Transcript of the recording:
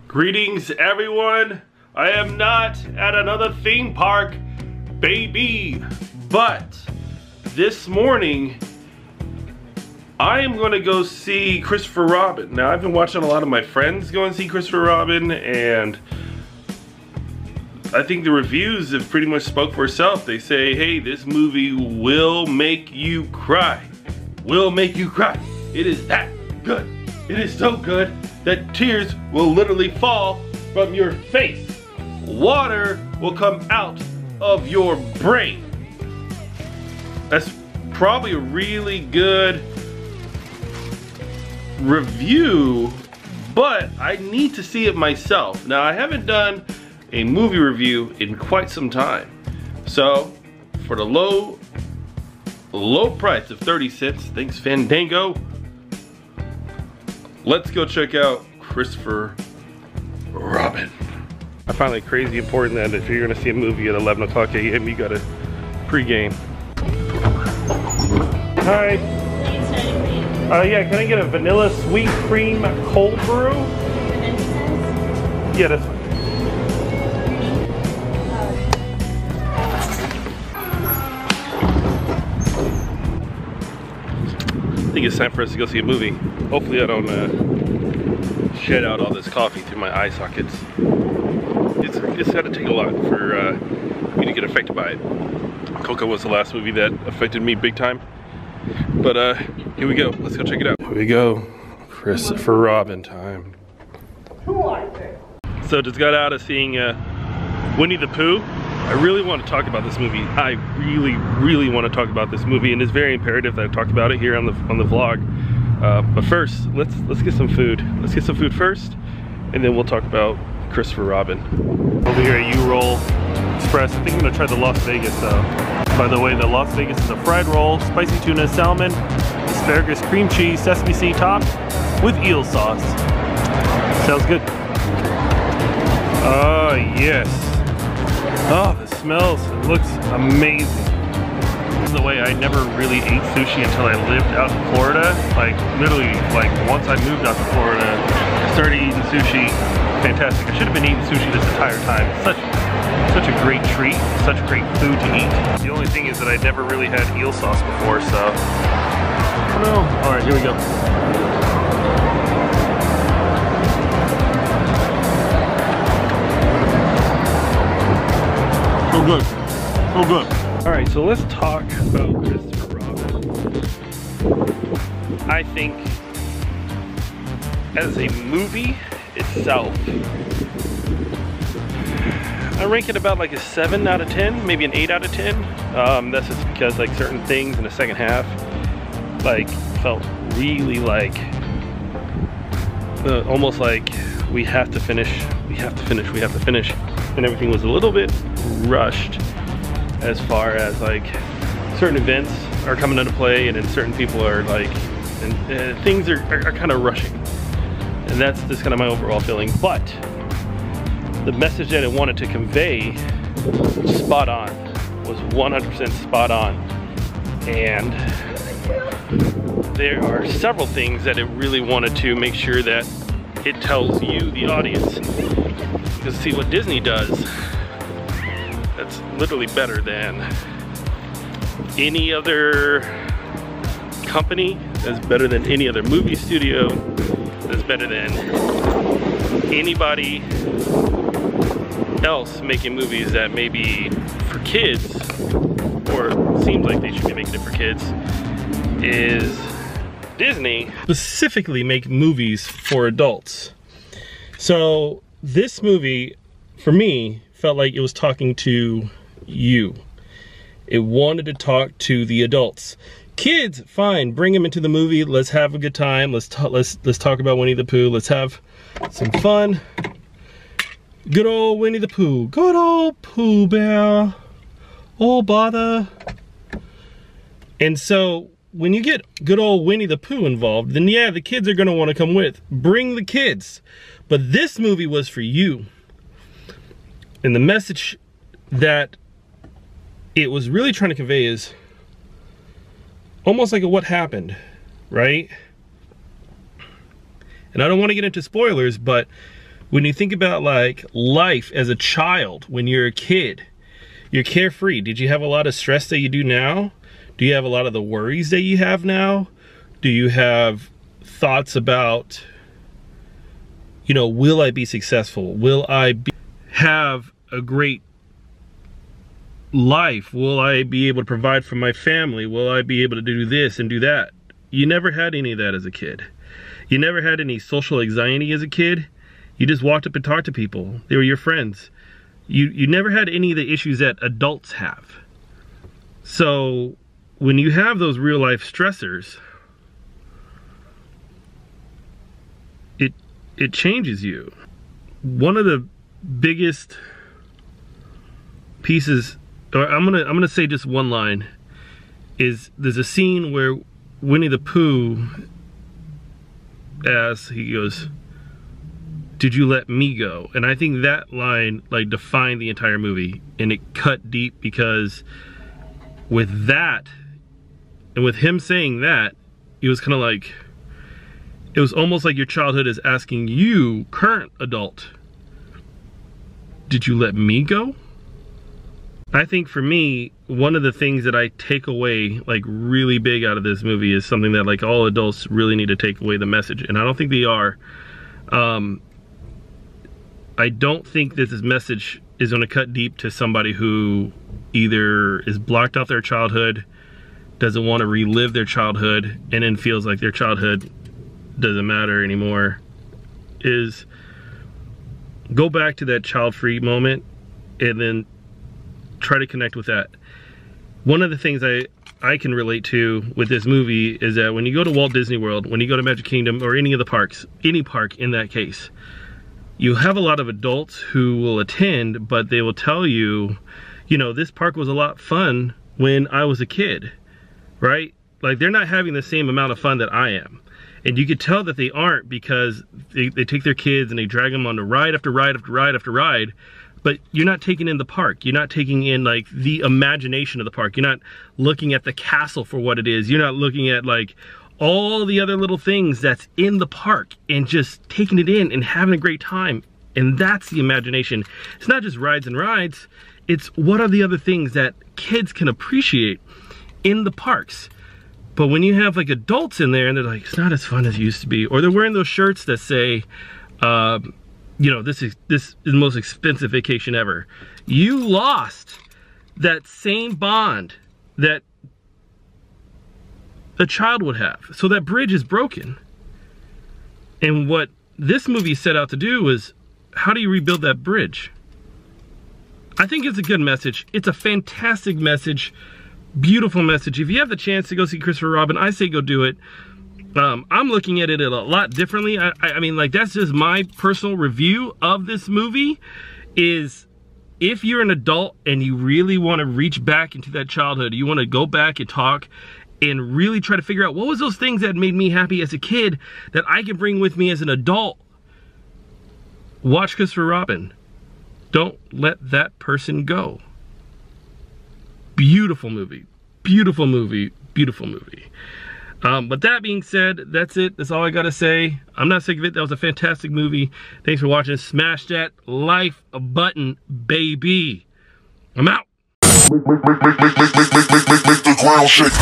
Greetings, everyone. I am not at another theme park, baby. But this morning, I am going to go see Christopher Robin. Now, I've been watching a lot of my friends go and see Christopher Robin, and I think the reviews have pretty much spoke for itself. They say, hey, this movie will make you cry. Will make you cry. It is that good. It is so good that tears will literally fall from your face. Water will come out of your brain. That's probably a really good review, but I need to see it myself. Now, I haven't done a movie review in quite some time. So, for the low price of 30 cents, thanks Fandango, let's go check out Christopher Robin. I find it crazy important that if you're gonna see a movie at 11 o'clock a.m., you gotta pregame. Hi. Yeah, can I get a vanilla sweet cream cold brew? Yeah, that's fine. I think it's time for us to go see a movie. Hopefully I don't shed out all this coffee through my eye sockets. It's gotta take a lot for me to get affected by it. Coco was the last movie that affected me big time. But here we go, let's go check it out. Here we go, Christopher Robin time. So just got out of seeing Winnie the Pooh. I really want to talk about this movie. I really want to talk about this movie, and it's very imperative that I talk about it here on the vlog. But first, let's get some food. Let's get some food first, and then we'll talk about Christopher Robin. Over here at U-Roll Express. I think I'm gonna try the Las Vegas though. By the way, the Las Vegas is a fried roll, spicy tuna, salmon, asparagus, cream cheese, sesame seed topped with eel sauce. Sounds good. Oh yes. Oh, the smells, it looks amazing. The way I never really ate sushi until I lived out in Florida. Like literally, like once I moved out to Florida, I started eating sushi. Fantastic. I should have been eating sushi this entire time. Such a great treat, such great food to eat. The only thing is that I'd never really had eel sauce before, so I don't know. All right, here we go. So good, so good. All right, so let's talk about Christopher Robin. I think as a movie itself, I rank it about like a 7 out of 10, maybe an 8 out of 10. That's just because like certain things in the second half like felt really like almost like we have to finish, and everything was a little bit rushed as far as like certain events are coming into play, and then certain people are like, and things are kind of rushing, and that's just kind of my overall feeling. But the message that it wanted to convey, spot on, was 100% spot on. And there are several things that it really wanted to make sure that it tells you, the audience. Because see, what Disney does, that's literally better than any other company, that's better than any other movie studio, that's better than anybody else making movies that may be for kids, or seems like they should be making it for kids, is Disney specifically make movies for adults. So this movie, for me, felt like it was talking to you. It wanted to talk to the adults. Kids, fine, bring them into the movie. Let's have a good time. Let's talk about Winnie the Pooh. Let's have some fun. Good old Winnie the Pooh. Good old Pooh Bear. Oh bother. And so when you get good old Winnie the Pooh involved, then yeah, the kids are gonna want to come with. Bring the kids. But this movie was for you. And the message that it was really trying to convey is almost like a what happened, right? And I don't want to get into spoilers, but When you think about like life as a child, when you're a kid, you're carefree. Did you have a lot of stress that you do now? Do you have a lot of the worries that you have now? Do you have thoughts about, you know, will I be successful? Will I have a great life? Will I be able to provide for my family? Will I be able to do this and do that? You never had any of that as a kid. You never had any social anxiety as a kid. You just walked up and talked to people. They were your friends. You never had any of the issues that adults have. So when you have those real life stressors, it changes you. One of the biggest pieces, or I'm gonna say just one line, is there's a scene where Winnie the Pooh asks, he goes, "Did you let me go?" And I think that line like defined the entire movie, and it cut deep, because with that, and with him saying that, it was kind of like, it was almost like your childhood is asking you, current adult, did you let me go? I think for me, one of the things that I take away like really big out of this movie is something that like all adults really need to take away the message, and I don't think they are. I don't think that this message is going to cut deep to somebody who either is blocked off their childhood, doesn't want to relive their childhood, and then feels like their childhood doesn't matter anymore. Is go back to that child-free moment and then try to connect with that. One of the things I can relate to with this movie is that when you go to Walt Disney World, when you go to Magic Kingdom, or any of the parks, any park in that case, you have a lot of adults who will attend, but they will tell you, you know, this park was a lot fun when I was a kid, right? Like, they're not having the same amount of fun that I am. And you could tell that they aren't, because they take their kids and they drag them on to ride after ride after ride after ride, but you're not taking in the park. You're not taking in like the imagination of the park. You're not looking at the castle for what it is. You're not looking at like all the other little things that's in the park and just taking it in and having a great time. And that's the imagination. It's not just rides and rides. It's what are the other things that kids can appreciate in the parks. But when you have like adults in there and they're like, it's not as fun as it used to be, or they're wearing those shirts that say, you know, this is the most expensive vacation ever. You lost that same bond that a child would have. So that bridge is broken. And what this movie set out to do was, how do you rebuild that bridge? I think it's a good message. It's a fantastic message. Beautiful message. If you have the chance to go see Christopher Robin, I say go do it. I'm looking at it a lot differently. I mean, like, that's just my personal review of this movie, is if you're an adult and you really want to reach back into that childhood, you want to go back and talk and really try to figure out what was those things that made me happy as a kid that I can bring with me as an adult, watch Christopher Robin. Don't let that person go. Beautiful movie, beautiful movie, beautiful movie. But that being said, that's it. That's all I gotta say. I'm not sick of it. That was a fantastic movie. Thanks for watching. Smash that like button, baby. I'm out. Make the ground shake.